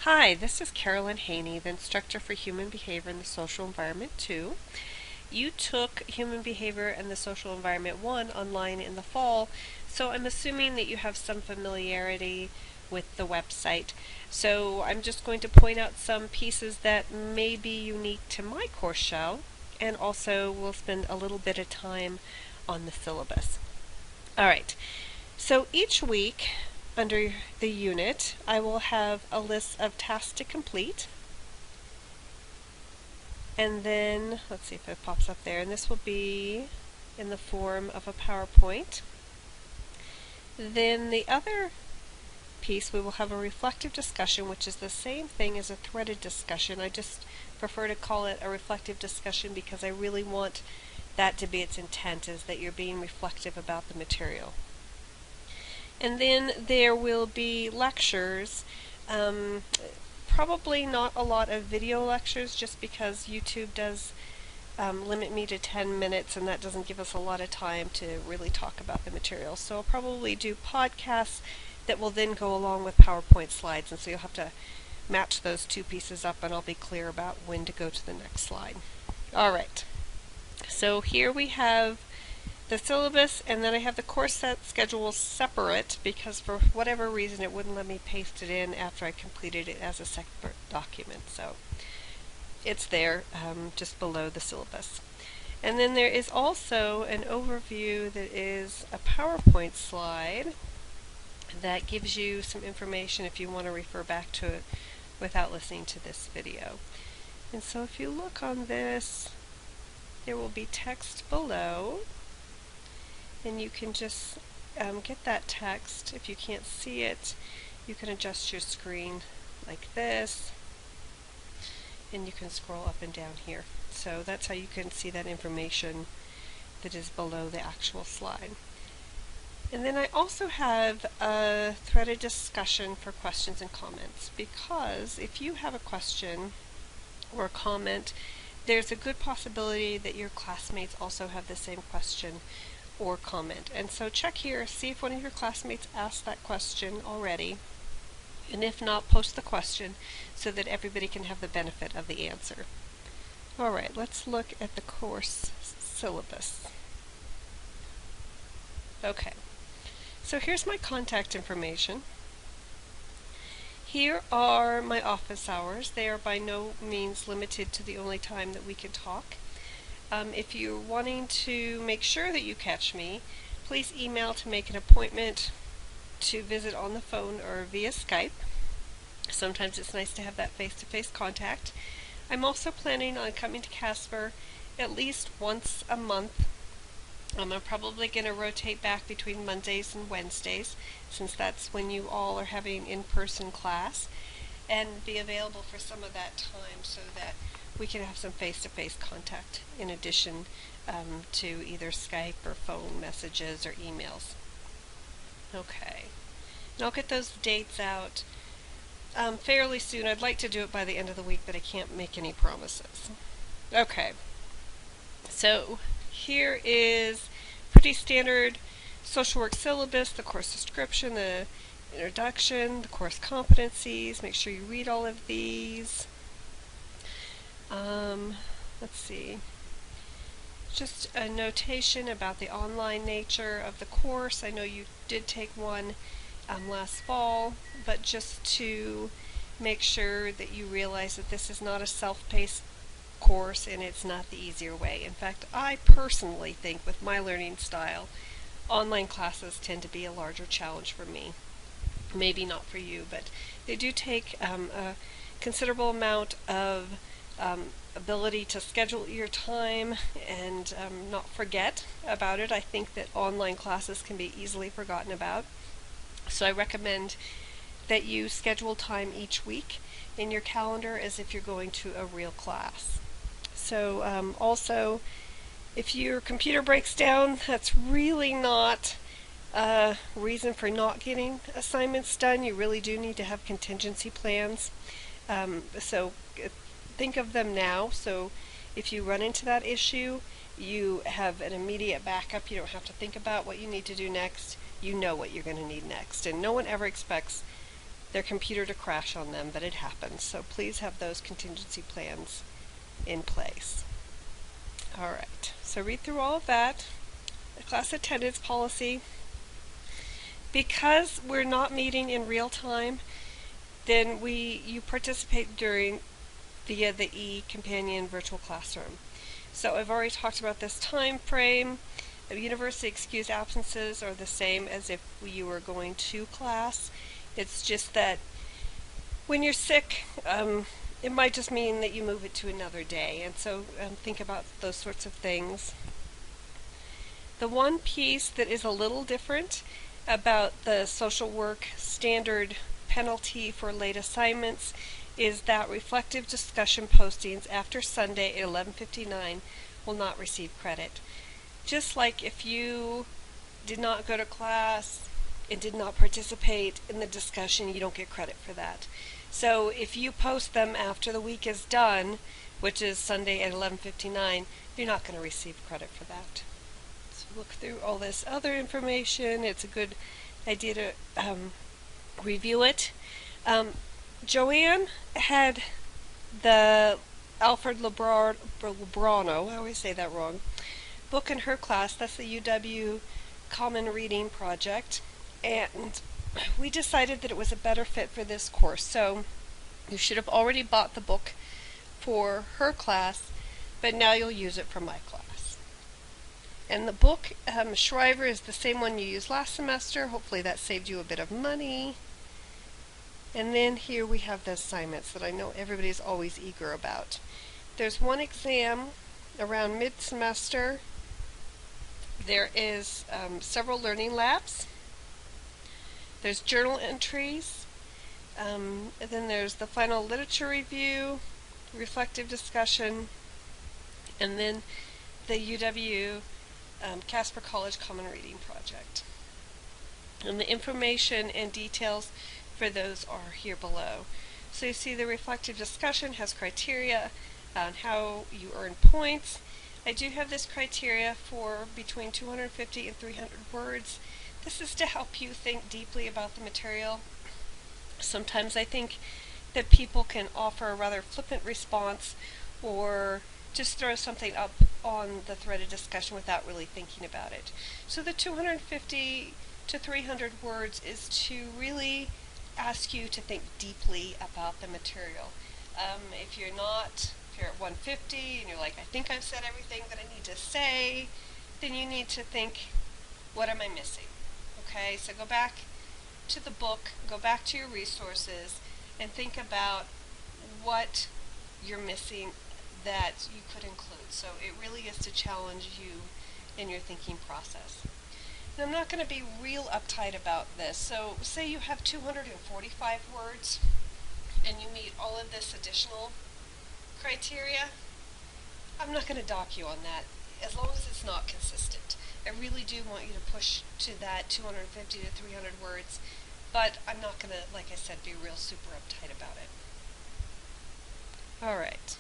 Hi, this is Carolyn Haney, the instructor for Human Behavior in the Social Environment 2. You took Human Behavior and the Social Environment 1 online in the fall, so I'm assuming that you have some familiarity with the website. So I'm just going to point out some pieces that may be unique to my course shell, and also we'll spend a little bit of time on the syllabus. Alright, so each week under the unit, I will have a list of tasks to complete. And then, let's see if it pops up there, and this will be in the form of a PowerPoint. Then the other piece, we will have a reflective discussion, which is the same thing as a threaded discussion. I just prefer to call it a reflective discussion because I really want that to be its intent, is that you're being reflective about the material. And then there will be lectures, probably not a lot of video lectures just because YouTube does limit me to 10 minutes and that doesn't give us a lot of time to really talk about the material. So I'll probably do podcasts that will then go along with PowerPoint slides, and so you'll have to match those two pieces up and I'll be clear about when to go to the next slide. Alright, so here we have the syllabus, and then I have the course set schedule separate because for whatever reason it wouldn't let me paste it in after I completed it as a separate document. So it's there just below the syllabus. And then there is also an overview that is a PowerPoint slide that gives you some information if you want to refer back to it without listening to this video. And so if you look on this, there will be text below, and you can just get that text. If you can't see it, you can adjust your screen like this, and you can scroll up and down here. So that's how you can see that information that is below the actual slide. And then I also have a threaded discussion for questions and comments, because if you have a question or a comment, there's a good possibility that your classmates also have the same question or comment. And so check here, see if one of your classmates asked that question already, and if not, post the question so that everybody can have the benefit of the answer. Alright, let's look at the course syllabus. Okay, so here's my contact information. Here are my office hours. They are by no means limited to the only time that we can talk. If you're wanting to make sure that you catch me, please email to make an appointment to visit on the phone or via Skype. Sometimes it's nice to have that face-to-face contact. I'm also planning on coming to Casper at least once a month. I'm probably going to rotate back between Mondays and Wednesdays, since that's when you all are having in-person class, and be available for some of that time so that we can have some face-to-face contact in addition to either Skype or phone messages or emails. Okay, and I'll get those dates out fairly soon. I'd like to do it by the end of the week, but I can't make any promises. Okay, so here is pretty standard social work syllabus, the course description, the introduction, the course competencies. Make sure you read all of these. Let's see. Just a notation about the online nature of the course. I know you did take one last fall, but just to make sure that you realize that this is not a self-paced course and it's not the easier way. In fact, I personally think with my learning style, online classes tend to be a larger challenge for me. Maybe not for you, but they do take a considerable amount of ability to schedule your time and not forget about it. I think that online classes can be easily forgotten about. So I recommend that you schedule time each week in your calendar as if you're going to a real class. So also, if your computer breaks down, that's really not a reason for not getting assignments done. You really do need to have contingency plans. So think of them now, so if you run into that issue, you have an immediate backup. You don't have to think about what you need to do next. You know what you're going to need next. And no one ever expects their computer to crash on them, but it happens. So please have those contingency plans in place. All right, so read through all of that. The class attendance policy. Because we're not meeting in real time, then you participate via the eCompanion virtual classroom. So I've already talked about this time frame. University excused absences are the same as if you were going to class. It's just that when you're sick, it might just mean that you move it to another day. And so think about those sorts of things. The one piece that is a little different about the social work standard penalty for late assignments is that reflective discussion postings after Sunday at 11:59 will not receive credit. Just like if you did not go to class and did not participate in the discussion, you don't get credit for that. So if you post them after the week is done, which is Sunday at 11:59, you're not going to receive credit for that. So look through all this other information. It's a good idea to review it. Joanne had the Alfred Librano, I always say that wrong, book in her class. That's the UW Common Reading Project, and we decided that it was a better fit for this course. So you should have already bought the book for her class, but now you'll use it for my class. And the book, Shriver, is the same one you used last semester. Hopefully that saved you a bit of money. And then here we have the assignments that I know everybody's always eager about. There's one exam around mid-semester. There is several learning labs. There's journal entries. And then there's the final literature review, reflective discussion, and then the UW Casper College Common Reading Project. And the information and details for those are here below. So you see the reflective discussion has criteria on how you earn points. I do have this criteria for between 250 and 300 words. This is to help you think deeply about the material. Sometimes I think that people can offer a rather flippant response or just throw something up on the thread of discussion without really thinking about it. So the 250 to 300 words is to really ask you to think deeply about the material. If you're at 150 and you're like, I think I've said everything that I need to say, then you need to think, what am I missing? Okay, so go back to the book, go back to your resources, and think about what you're missing that you could include. So it really is to challenge you in your thinking process. And I'm not going to be real uptight about this. So say you have 245 words and you meet all of this additional criteria. I'm not going to dock you on that as long as it's not consistent. I really do want you to push to that 250 to 300 words, but I'm not going to, like I said, be real super uptight about it. Alright.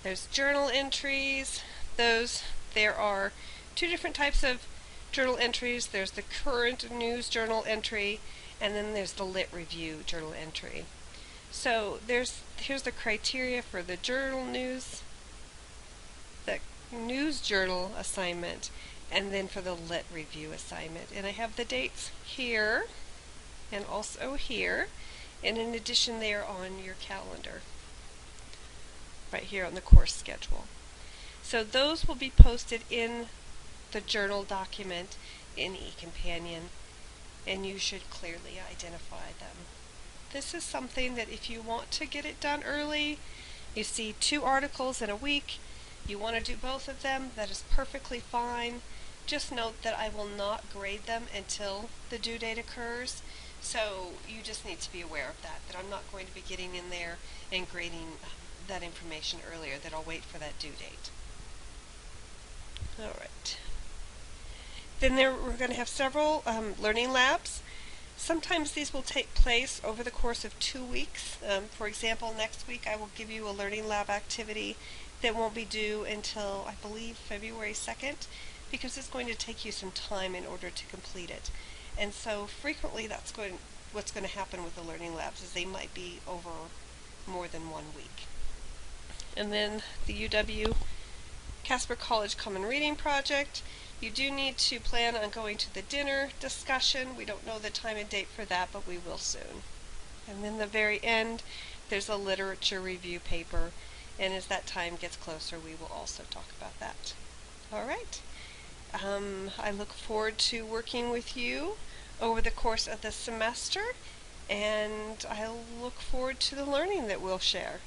There's journal entries. There are two different types of journal entries. There's the current news journal entry, and then there's the lit review journal entry. So here's the criteria for the news journal assignment, and then for the lit review assignment. And I have the dates here and also here, and in addition they are on your calendar right here on the course schedule. So those will be posted in the journal document in eCompanion, and you should clearly identify them. This is something that if you want to get it done early, you see 2 articles in a week, you want to do both of them, that is perfectly fine. Just note that I will not grade them until the due date occurs, so you just need to be aware of that I'm not going to be getting in there and grading that information earlier, that I'll wait for that due date. Alright. Then we're going to have several learning labs. Sometimes these will take place over the course of 2 weeks. For example, next week I will give you a learning lab activity that won't be due until, I believe, February 2nd, because it's going to take you some time in order to complete it. And so frequently that's going what's going to happen with the learning labs is they might be over more than 1 week. And then the UW Casper College Common Reading Project. You do need to plan on going to the dinner discussion. We don't know the time and date for that, but we will soon. And then the very end, there's a literature review paper, and as that time gets closer, we will also talk about that. All right. I look forward to working with you over the course of the semester, and I look forward to the learning that we'll share.